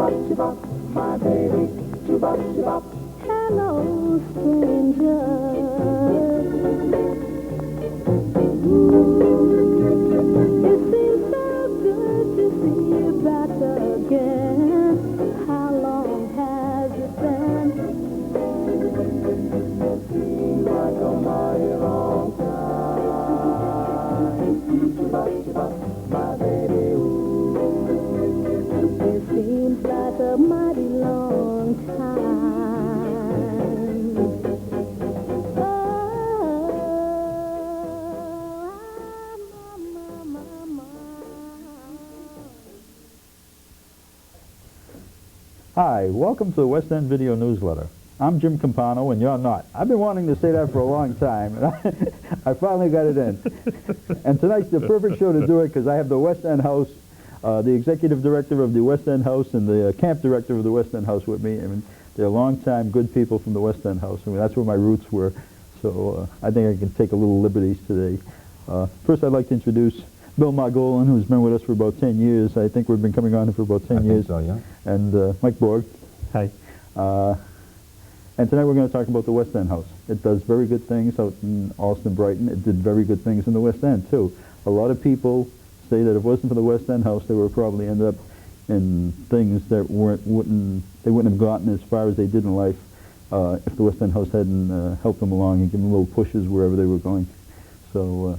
my baby, hello, stranger. It seems so good to see you back again. How long has it been? Seems like a mighty long time. My baby, it seems like a mighty long time. Hi, welcome to the West End Video Newsletter. I'm Jim Campano, and you're not. I've been wanting to say that for a long time, and I finally got it in. And tonight's the perfect show to do it because I have the West End House, the executive director of the West End House, and the camp director of the West End House with me. I mean, they're long-time good people from the West End House. I mean, that's where my roots were. So I think I can take a little liberties today. First, I'd like to introduce Bill Margolin, who's been with us for about 10 years. I think we've been coming on for about 10 years. I think so, yeah. And Mike Bourg. Hi. And tonight we're going to talk about the West End House. It does very good things out in Allston, Brighton. It did very good things in the West End, too. A lot of people say that if it wasn't for the West End House, they would probably end up in things that wouldn't have gotten as far as they did in life if the West End House hadn't helped them along and given them little pushes wherever they were going. So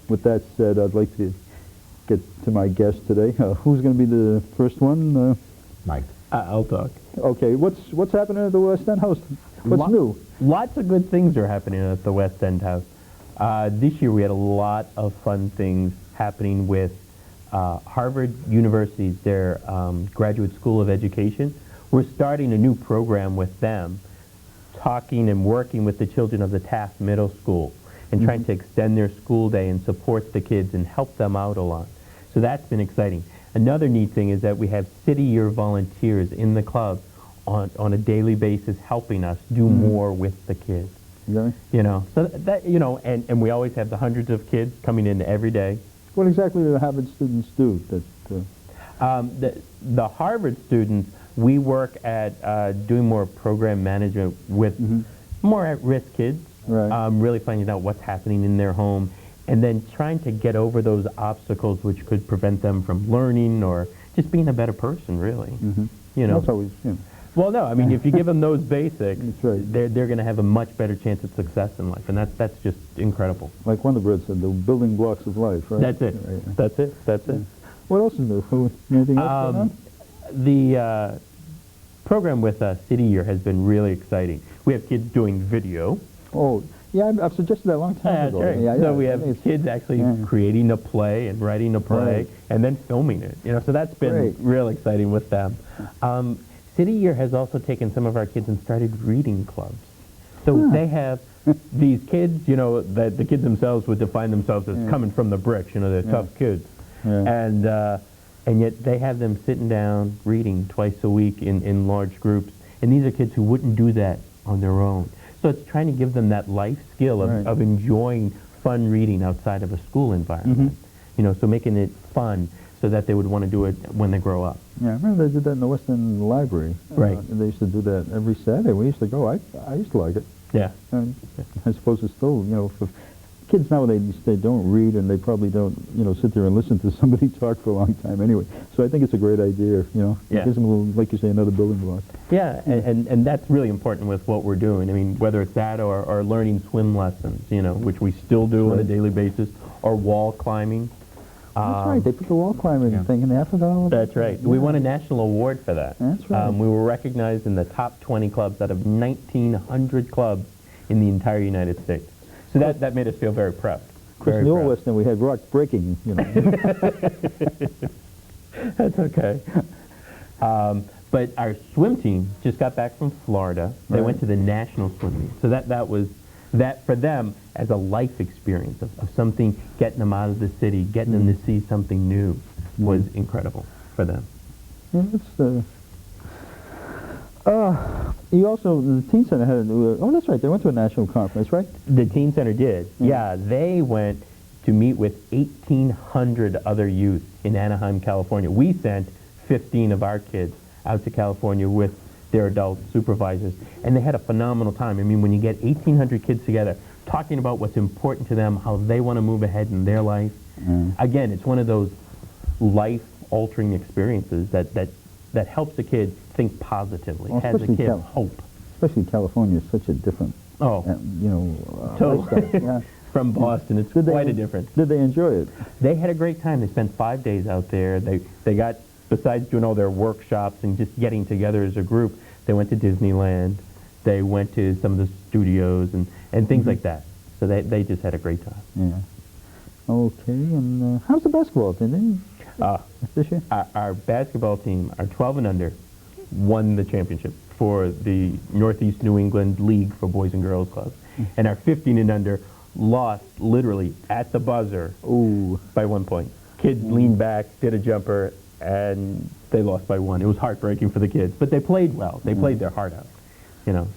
with that said, I'd like to get to my guest today. Who's going to be the first one? Mike. I'll talk. Okay, what's happening at the West End House? What's new? Lots of good things are happening at the West End House. This year we had a lot of fun things happening with Harvard University, their Graduate School of Education. We're starting a new program with them, talking and working with the children of the Taft Middle School and trying to extend their school day and support the kids and help them out a lot. So that's been exciting. Another neat thing is that we have city year volunteers in the club on a daily basis helping us do more with the kids. Really? You know, so that, you know, and we always have the hundreds of kids coming in every day. What exactly do the Harvard students do? The Harvard students, we work at doing more program management with more at-risk kids, right. Really finding out what's happening in their home, and then trying to get over those obstacles which could prevent them from learning or just being a better person, really. You know. That's always, you know. Well, no, I mean, if you give them those basics, That's right. they're going to have a much better chance of success in life, and that's just incredible. Like Wonderbird said, the building blocks of life, right? That's it. Right. That's it. That's it. What else is new? Anything else going on? The program with City Year has been really exciting. We have kids doing video. Oh, yeah, I've suggested that a long time That's ago. right. Yeah, So we have kids actually creating a play and writing a play Right. and then filming it. You know, so that's been Great. real exciting with them. City Year has also taken some of our kids and started reading clubs. So they have these kids, you know, that the kids themselves would define themselves as coming from the bricks, you know, they're tough kids. And yet they have them sitting down reading twice a week in large groups. And these are kids who wouldn't do that on their own. So it's trying to give them that life skill of enjoying fun reading outside of a school environment. You know, so making it fun so that they would want to do it when they grow up. Yeah, I remember they did that in the West End Library. Right. They used to do that every Saturday. We used to go. I used to like it. Yeah. And I suppose it's still, you know, for kids nowadays, they don't read and they probably don't, you know, sit there and listen to somebody talk for a long time anyway. So I think it's a great idea, you know. Yeah. It gives them a little, like you say, another building block. Yeah, and that's really important with what we're doing. I mean, whether it's that or learning swim lessons, you know, which we still do on a daily basis, or wall climbing. That's right. They put the wall climbing thing in there. I forgot all about That's right. We won a national award for that. That's right. We were recognized in the top 20 clubs out of 1,900 clubs in the entire United States. So that made us feel very proud. Because in the old West End we had rock breaking, you know. That's okay. But our swim team just got back from Florida. They went to the national swim meet. So that was that for them as a life experience of something, getting them out of the city, getting them to see something new was incredible for them. Yeah, it's, you also, the Teen Center had a new, oh, that's right, they went to a national conference, right? The Teen Center did. Yeah, they went to meet with 1,800 other youth in Anaheim, California. We sent 15 of our kids out to California with their adult supervisors, and they had a phenomenal time. I mean, when you get 1,800 kids together talking about what's important to them, how they want to move ahead in their life, again, it's one of those life-altering experiences that helps a kid think positively, Well, has a kid hope. Especially California is such a different, Totally. lifestyle. Yeah. From Boston, it's quite a difference. Did they enjoy it? They had a great time. They spent 5 days out there. They got, besides doing all their workshops and just getting together as a group, they went to Disneyland. They went to some of the studios and things like that. So they just had a great time. Yeah. Okay, and how's the basketball team? This year? Our basketball team, our 12 and under, won the championship for the Northeast New England League for Boys and Girls Clubs. And our 15 and under lost literally at the buzzer by 1 point. Kids leaned back, did a jumper, and they lost by 1. It was heartbreaking for the kids, but they played well. They played their heart out,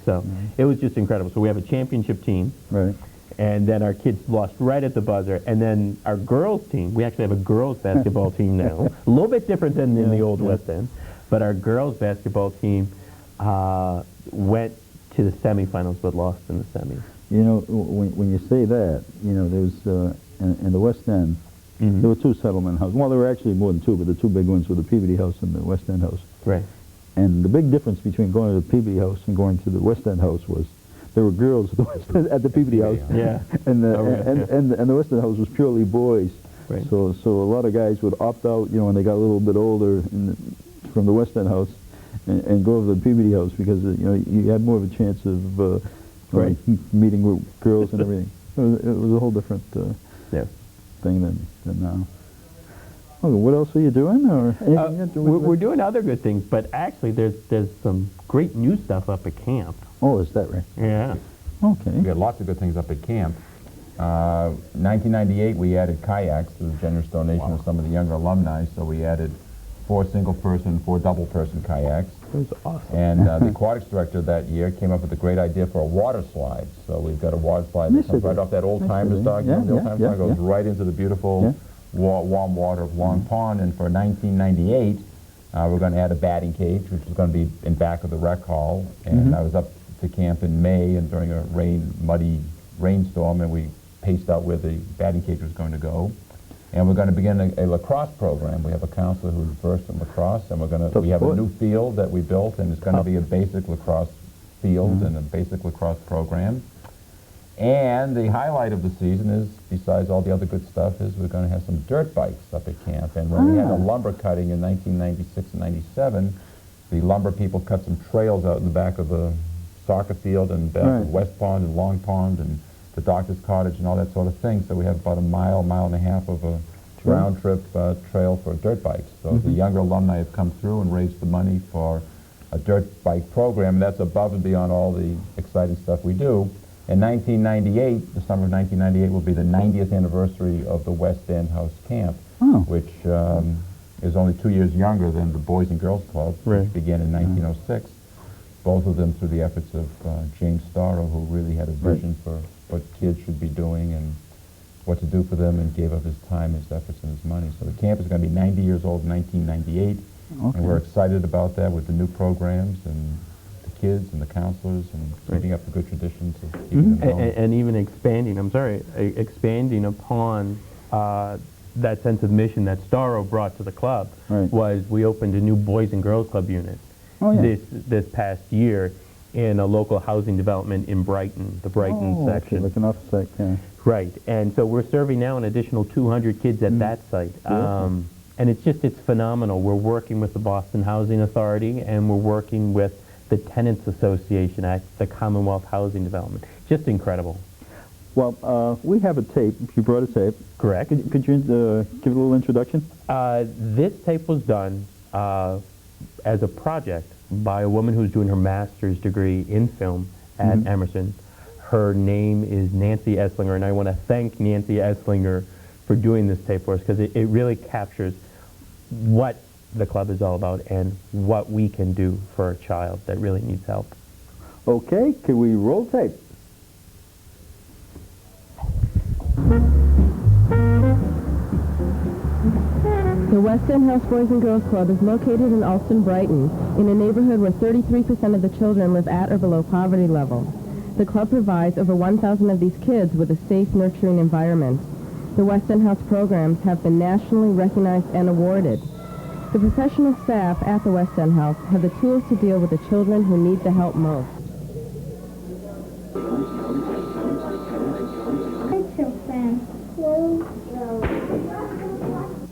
so it was just incredible. So we have a championship team, right? And then our kids lost right at the buzzer, and then our girls team, we actually have a girls basketball team now, a little bit different than in the old West End, but our girls basketball team went to the semifinals but lost in the semis. You know, when you say that, there's in the West End, there were 2 settlement houses. Well, there were actually more than 2, but the 2 big ones were the Peabody House and the West End House. Right. And the big difference between going to the Peabody House and going to the West End House was there were girls at the Peabody House. Yeah. And the West End House was purely boys. Right. So a lot of guys would opt out, when they got a little bit older from the West End House and go over to the Peabody House because, you had more of a chance of meeting with girls and everything. It was a whole different thing than now. Okay, what else are you doing? Or we're doing other good things, but actually there's some great new stuff up at camp. Oh, is that right? Yeah. Okay. We got lots of good things up at camp. 1998, we added kayaks to the generous donation of some of the younger alumni, so we added 4 single-person, 4 double-person kayaks. That was awesome. And the aquatics director that year came up with a great idea for a water slide. So we've got a water slide that comes right off that old-timers dog. The old-timers dog goes right into the beautiful warm water of Long Pond. And for 1998, we're going to add a batting cage, which is going to be in back of the rec hall. And I was up to camp in May and during a muddy rainstorm, and we paced out where the batting cage was going to go. And we're going to begin a lacrosse program. We have a counselor who's versed in lacrosse, and we have a new field that we built, and it's going to be a basic lacrosse field and a basic lacrosse program. And the highlight of the season is, besides all the other good stuff, is we're going to have some dirt bikes up at camp. And when we had a lumber cutting in 1996 and 97, the lumber people cut some trails out in the back of the soccer field and back of West Pond and Long Pond and the doctor's cottage and all that sort of thing. So we have about a mile and a half of a round trip trail for dirt bikes. So the younger alumni have come through and raised the money for a dirt bike program, and that's above and beyond all the exciting stuff we do. In 1998, the summer of 1998 will be the 90th anniversary of the West End House Camp, which is only 2 years younger than the Boys and Girls Club, which began in 1906. Both of them through the efforts of James Starrow, who really had a vision for what kids should be doing and what to do for them, and gave up his time, his efforts, and his money. So the camp is going to be 90 years old in 1998, and we're excited about that with the new programs and the kids and the counselors and keeping up the good traditions of keeping them going. And even expanding upon that sense of mission that Starrow brought to the club was we opened a new Boys and Girls Club unit this past year in a local housing development in Brighton, the Brighton section. Okay, looking off the site, Right, and so we're serving now an additional 200 kids at that site. And it's phenomenal. We're working with the Boston Housing Authority, and we're working with the Tenants Association at the Commonwealth Housing Development. Just incredible. Well, we have a tape. You brought a tape. Correct. Could you give a little introduction? This tape was done as a project by a woman who's doing her master's degree in film at Emerson. Her name is Nancy Esslinger, and I want to thank Nancy Esslinger for doing this tape for us, because it really captures what the club is all about and what we can do for a child that really needs help. Okay, can we roll tape? The The West End House Boys and Girls Club is located in Alston, Brighton, in a neighborhood where 33% of the children live at or below poverty level. The club provides over 1,000 of these kids with a safe, nurturing environment. The West End House programs have been nationally recognized and awarded. The professional staff at the West End House have the tools to deal with the children who need the help most.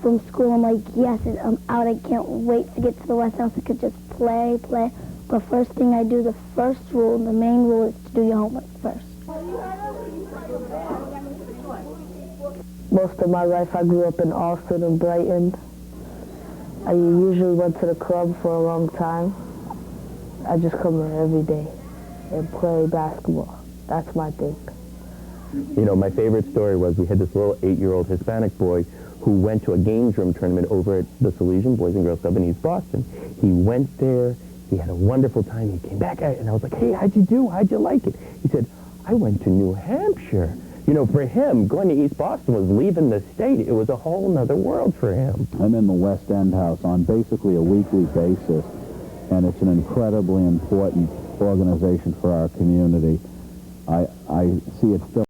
From school, I'm like, yes, I'm out. I can't wait to get to the West House. I could just play. But first thing I do, the first rule, the main rule is to do your homework first. Most of my life, I grew up in Alston and Brighton. I usually went to the club for a long time. I just come here every day and play basketball. That's my thing. You know, my favorite story was we had this little 8-year-old Hispanic boy who went to a games room tournament over at the Salesian Boys and Girls Club in East Boston. He went there, he had a wonderful time, he came back, and I was like, hey, how'd you do? How'd you like it? He said, I went to New Hampshire. You know, for him, going to East Boston was leaving the state. It was a whole nother world for him. I'm in the West End House on basically a weekly basis, and it's an incredibly important organization for our community. I see it still